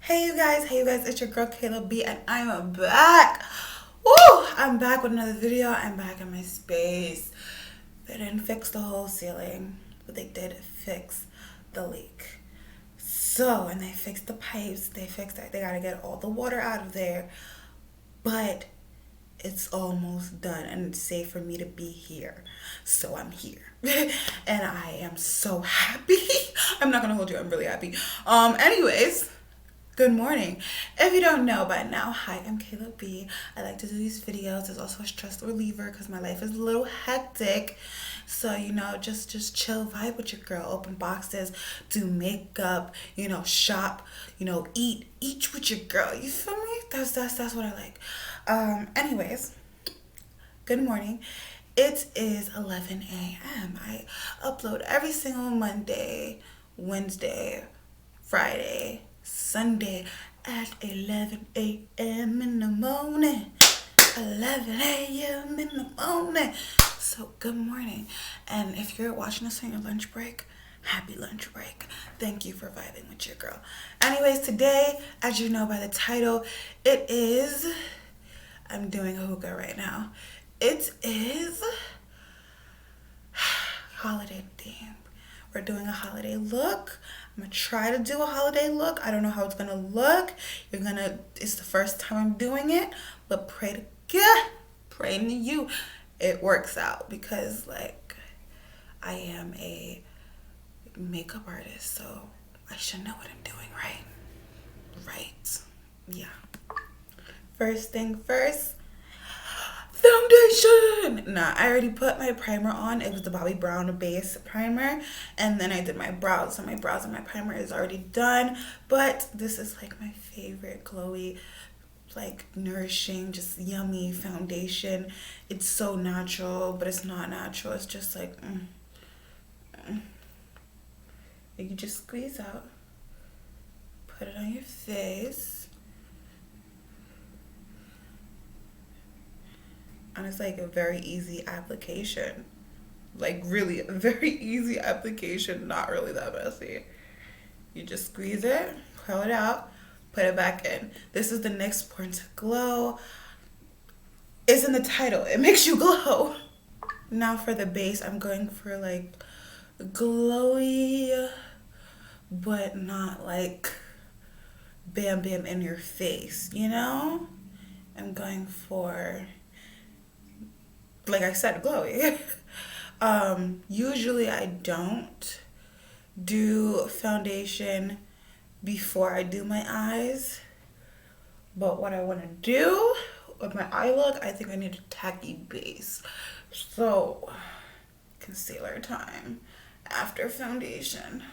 Hey you guys, it's your girl Kayla B and I'm back. Woo! I'm back with another video. I'm back in my space. They didn't fix the whole ceiling, but they did fix the leak. And they fixed the pipes, they fixed that. They gotta get all the water out of there. But it's almost done and it's safe for me to be here. So I'm here. And I am so happy. I'm not gonna hold you, I'm really happy. Anyways. Good morning. If you don't know by now, hi, I'm Kayla B. I like to do these videos as also a stress reliever because my life is a little hectic. So, just chill, vibe with your girl, open boxes, do makeup, shop, eat with your girl. You feel me? That's what I like. Anyways, good morning. It is 11 a.m. I upload every single Monday, Wednesday, Friday, Sunday at 11 a.m. in the morning. 11 a.m. in the morning. So good morning. And if you're watching this on your lunch break, happy lunch break. Thank you for vibing with your girl. Anyways, today, as you know by the title, I'm doing a hookah right now. It is holiday themed. We're doing a holiday look. I'm gonna try to do a holiday look. I don't know how it's gonna look. It's the first time I'm doing it, but pray to you it works out because I am a makeup artist, so I should know what I'm doing, right? Yeah. First thing first, foundation. I already put my primer on. It was the Bobbi Brown base primer, and then I did my brows. So my brows and my primer is already done, but this is my favorite glowy, nourishing, just yummy foundation. It's so natural, but it's not natural. It's just you just squeeze out, put it on your face. And it's a very easy application. Really a very easy application, not really that messy. You just squeeze it, pull it out, put it back in. This is the NYX Born to Glow. It's in the title. It makes you glow. Now for the base, I'm going for glowy, but not bam bam in your face, I'm going for, like I said, glowy. Usually I don't do foundation before I do my eyes, but what I want to do with my eye look, I think I need a tacky base. So concealer time after foundation.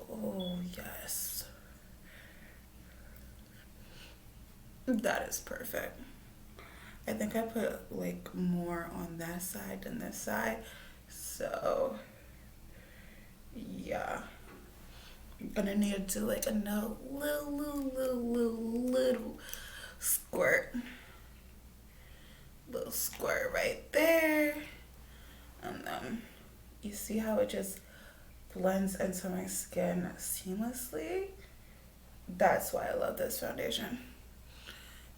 Oh yes, that is perfect. I think I put more on that side than this side. So yeah. I'm gonna need to do another little squirt. Little squirt right there. And then you see how it just blends into my skin seamlessly? That's why I love this foundation.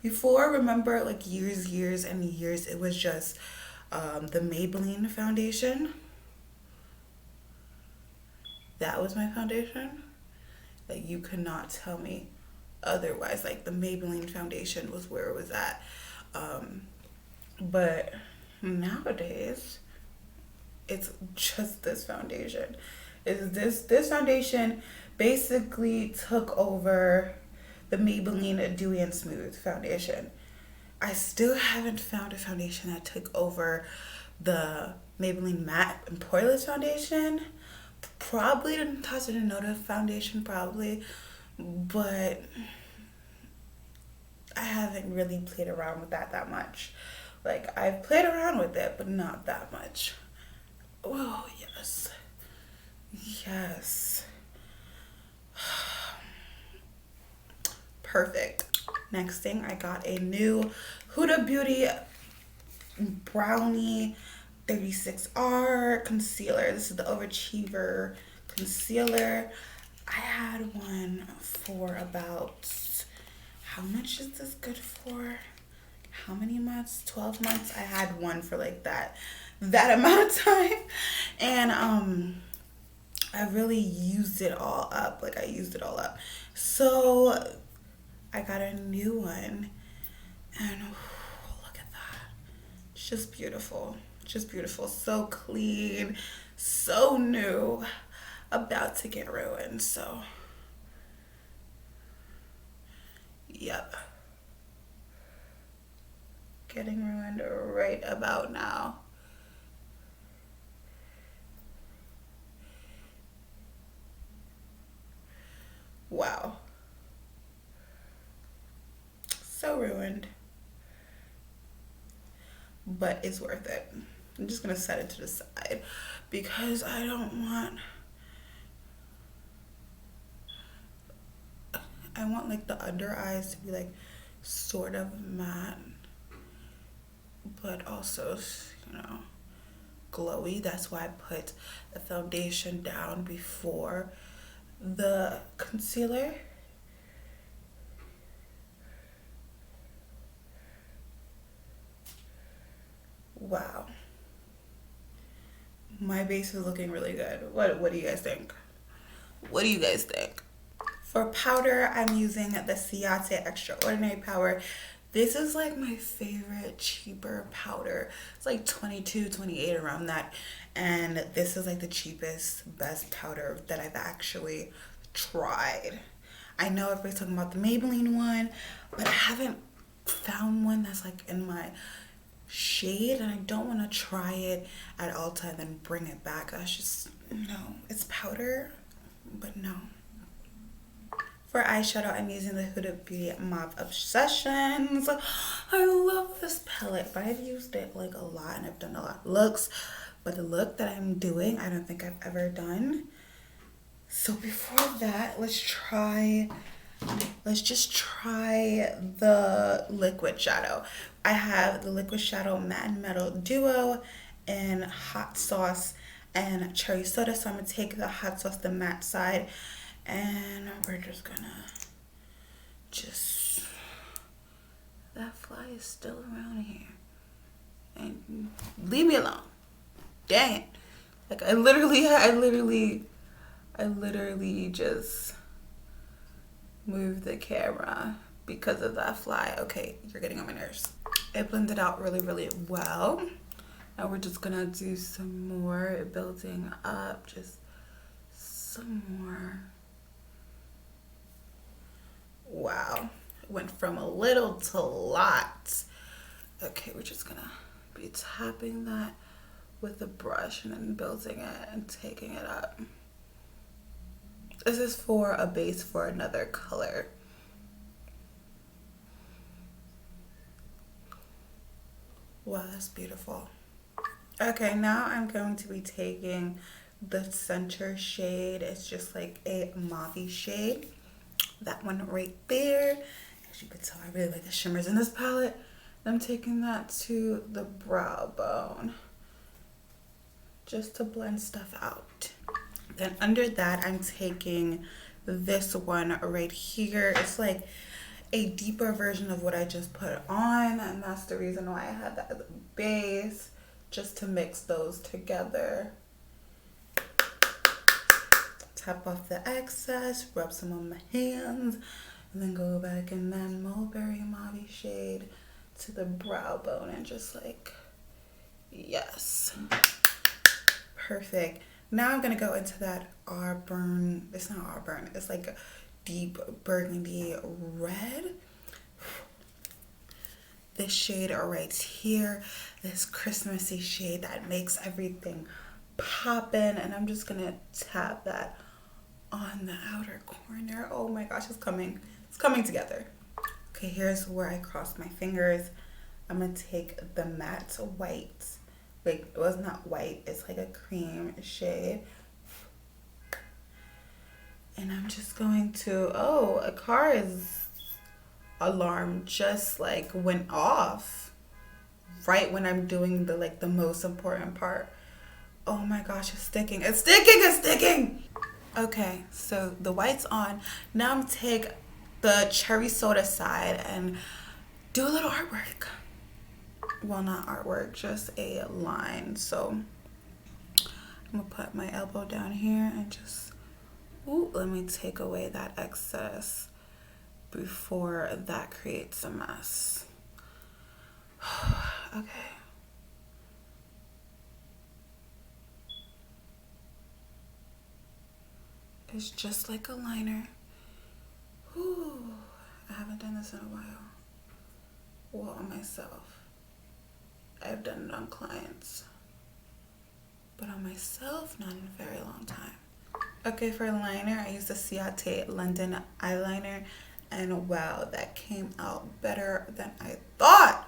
Before, remember years and years, it was just the Maybelline foundation. That was my foundation. You could not tell me otherwise. The Maybelline foundation was where it was at. But nowadays, it's just this foundation. This foundation basically took over the Maybelline Dewy and Smooth foundation. I still haven't found a foundation that took over the Maybelline Matte and Poreless foundation. Probably the Natasha Denona foundation, probably, but I haven't really played around with that much. I've played around with it, but not that much. Oh yes. Perfect. Next thing, I got a new Huda Beauty Brownie 36R concealer. This is the Overachiever Concealer. I had one for about, how much is this good for? How many months? 12 months. I had one for like that amount of time. And I really used it all up. Like, I used it all up. So I got a new one, and look at that. It's just beautiful. Just beautiful. So clean, so new, about to get ruined. So yep, getting ruined right about now. Wow, so ruined, but it's worth it. I'm just gonna set it to the side because I want like the under eyes to be like sort of matte, but also, you know, glowy. That's why I put the foundation down before the concealer. Wow, my base is looking really good. What do you guys think? What do you guys think? For powder, I'm using the Ciate Extraordinary Powder. This is like my favorite cheaper powder. It's like 22, 28, around that. And this is like the cheapest, best powder that I've actually tried. I know everybody's talking about the Maybelline one, but I haven't found one that's like in my shade, and I don't want to try it at Ulta and then bring it back. That's just, no. It's powder, but no. For eyeshadow, I'm using the Huda Beauty Mauve Obsessions. I love this palette, but I've used it like a lot, and I've done a lot of looks, but the look that I'm doing, I don't think I've ever done. So before that, let's just try the liquid shadow. I have the liquid shadow Matte and Metal Duo in Hot Sauce and Cherry Soda. So I'm gonna take the Hot Sauce, the matte side, and we're just gonna that fly is still around here, and leave me alone. Dang it. Like, I literally just moved the camera because of that fly. Okay, you're getting on my nerves. It blended out really, really well. Now we're just gonna do some more building up, just some more. Wow, it went from a little to a lot. Okay, we're just gonna be tapping that with a brush and then building it and taking it up. This is for a base for another color. Wow, that's beautiful. Okay, now I'm going to be taking the center shade. It's just like a mauve shade. That one right there. As you can tell, I really like the shimmers in this palette. I'm taking that to the brow bone just to blend stuff out. Then under that, I'm taking this one right here. It's like a deeper version of what I just put on, and that's the reason why I had that as a base, just to mix those together. Tap off the excess, rub some on my hands, and then go back in that mulberry mauve shade to the brow bone and just like, yes, perfect. Now I'm gonna go into that auburn, it's not auburn, it's like a deep burgundy red. This shade right here, this Christmassy shade that makes everything poppin', and I'm just gonna tap that on the outer corner. Oh my gosh, it's coming together. Okay, here's where I cross my fingers. I'm gonna take the matte white, like, it was not white, it's like a cream shade, and I'm just going to, oh, a car's alarm just like went off right when I'm doing the like the most important part. Oh my gosh, it's sticking. Okay, so the white's on. Now I'm gonna take the cherry soda side and do a little artwork. Well, not artwork, just a line. So I'm gonna put my elbow down here and just, ooh, let me take away that excess before that creates a mess. Okay. It's just like a liner. Whew. I haven't done this in a while. Well, on myself. I've done it on clients. But on myself, not in a very long time. Okay, for liner, I used the Ciate London eyeliner. And wow, that came out better than I thought.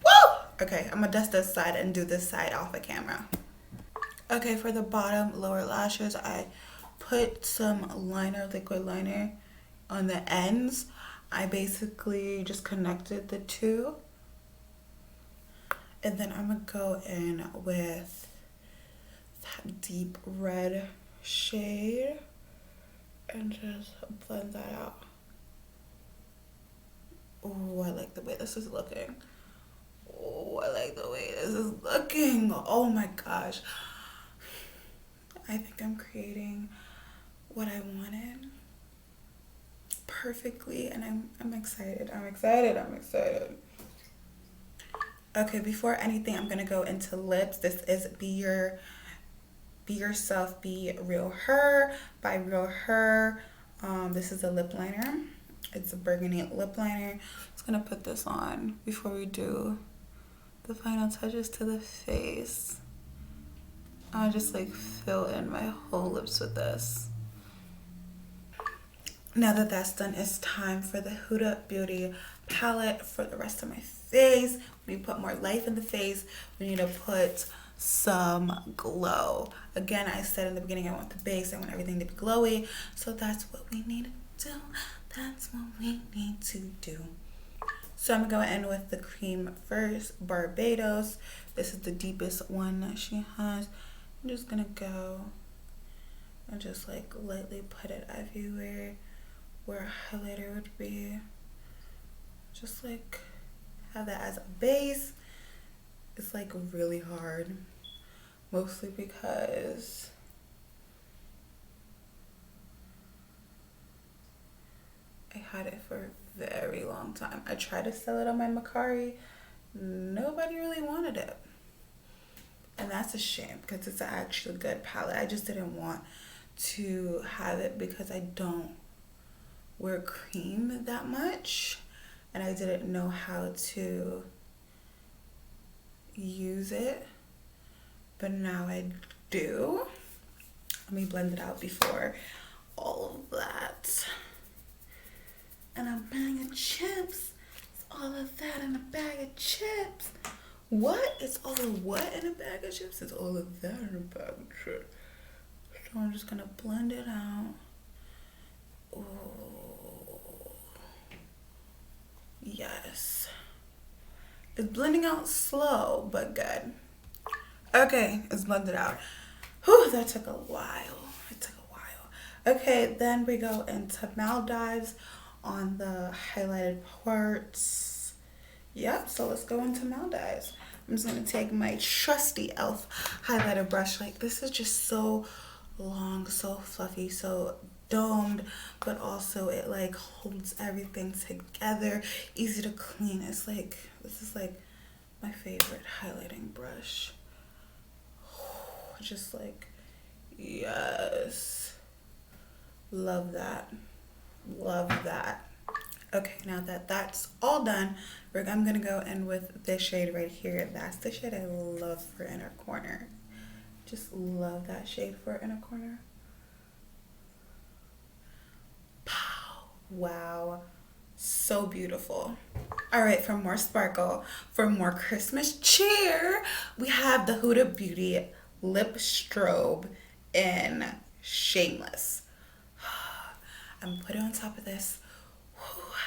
Woo! Okay, I'm gonna dust this side and do this side off the camera. Okay, for the bottom lower lashes, I put some liner, liquid liner on the ends. I basically just connected the two. And then I'm gonna go in with that deep red shade and just blend that out. Oh, I like the way this is looking. Oh, I like the way this is looking. Oh my gosh. I think I'm creating what I wanted perfectly, and I'm excited. I'm excited. Okay, before anything, I'm gonna go into lips. This is Be Yourself, Be Real Her by Real Her. This is a lip liner. It's a burgundy lip liner. I'm just gonna put this on before we do the final touches to the face. I'll just like fill in my whole lips with this. Now that that's done, it's time for the Huda Beauty palette for the rest of my face. We need to put more life in the face. We need to put some glow. Again, I said in the beginning, I want the base. I want everything to be glowy. So that's what we need to do. That's what we need to do. So I'm going to go in with the cream first, Barbados. This is the deepest one that she has. I'm just going to go and just like lightly put it everywhere where a highlighter would be. Just like have that as a base. It's like really hard, mostly because I had it for a very long time. I tried to sell it on my Mercari. Nobody really wanted it. And that's a shame because it's an actually good palette. I just didn't want to have it because I don't wear cream that much. And I didn't know how to use it. But now I do. Let me blend it out before all of that. And a bag of chips. It's all of that in a bag of chips. What? It's all of what in a bag of chips? It's all of that in a bag of chips. So I'm just gonna blend it out. Oh, yes. It's blending out slow, but good. Okay, it's blended out. Whew, that took a while. It took a while. Okay, then we go into Maldives on the highlighted parts. Yep, so let's go into Maldives. I'm just gonna take my trusty e.l.f. highlighter brush. Like, this is just so long, so fluffy, so domed, but also it like holds everything together, easy to clean. It's like, this is like my favorite highlighting brush. Just like, yes, love that, love that. Okay, now that that's all done, I'm gonna go in with this shade right here. That's the shade I love for inner corner. Just love that shade for inner corner. Pow! Wow, so beautiful. All right, for more sparkle, for more Christmas cheer, we have the Huda Beauty Lip Strobe in Shameless. I'm gonna put it on top of this.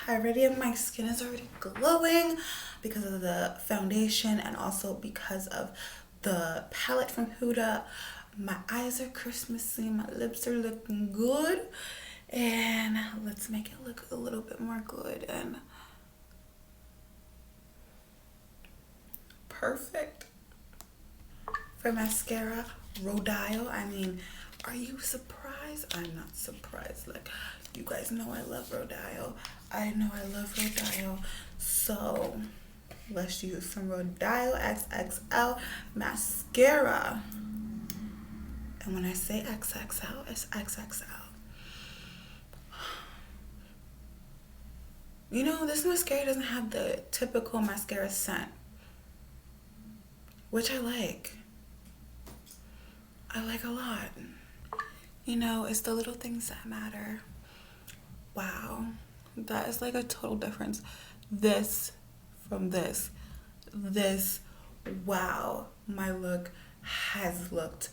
My skin is already glowing because of the foundation and also because of the palette from Huda. My eyes are Christmassy, my lips are looking good, and let's make it look a little bit more good and perfect. For mascara, Rodile. I mean, are you surprised? I'm not surprised. Like, you guys know I love Rodile. I know I love Rodile. So, let's use some Rodile XXL mascara. And when I say XXL, it's XXL. You know, this mascara doesn't have the typical mascara scent, which I like. I like a lot. You know, it's the little things that matter. Wow. That is like a total difference. This from this. This, wow. My look has looked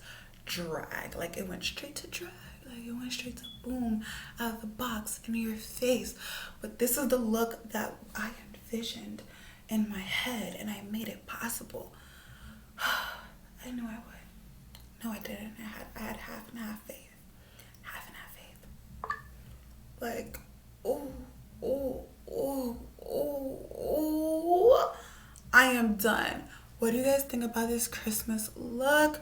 drag. Like it went straight to drag. Like it went straight to boom, out of the box, into your face. But this is the look that I envisioned in my head, and I made it possible. I knew I would. No, I didn't. I had half and half faith. Half and half faith. Like, oh, oh, oh, oh, oh. I am done. What do you guys think about this Christmas look?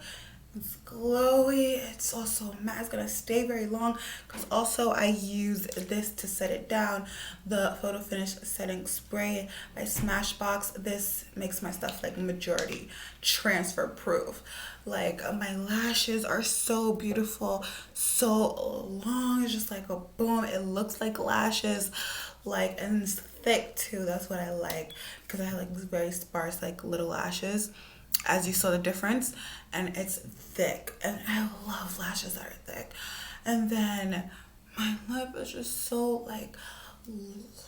It's glowy. It's also matte. It's gonna stay very long because also I use this to set it down. The Photo Finish Setting Spray by Smashbox. This makes my stuff like majority transfer proof. Like my lashes are so beautiful, so long. It's just like a boom. It looks like lashes, like, and it's thick too. That's what I like because I have like these very sparse like little lashes, as you saw the difference, and it's thick, and I love lashes that are thick. And then my lip is just so like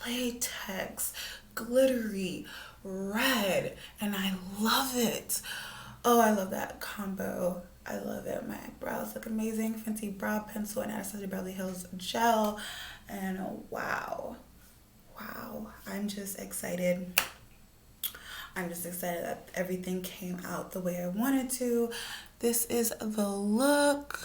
latex, glittery, red, and I love it. Oh, I love that combo. I love it. My brows look amazing. Fenty Brow Pencil and Anastasia Beverly Hills Gel, and wow, I'm just excited. I'm just excited that everything came out the way I wanted to. This is the look.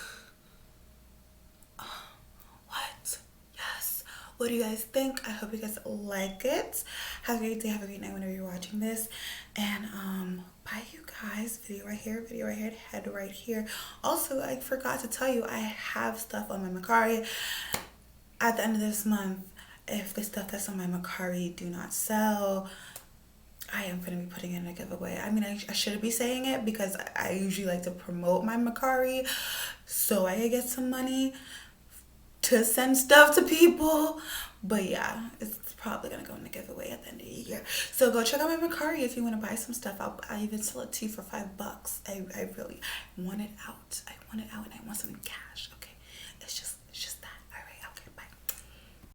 What? Yes. What do you guys think? I hope you guys like it. Have a great day. Have a great night whenever you're watching this. And bye, you guys. Video right here. Video right here. Head right here. Also, I forgot to tell you, I have stuff on my Mercari at the end of this month. If the stuff that's on my Mercari do not sell, I am going to be putting in a giveaway. I mean, I shouldn't be saying it because I usually like to promote my Mercari so I get some money to send stuff to people. But yeah, it's probably going to go in the giveaway at the end of the year. So go check out my Mercari if you want to buy some stuff. I'll even sell it to you for $5. I really want it out. I want it out and I want some cash. Okay, it's just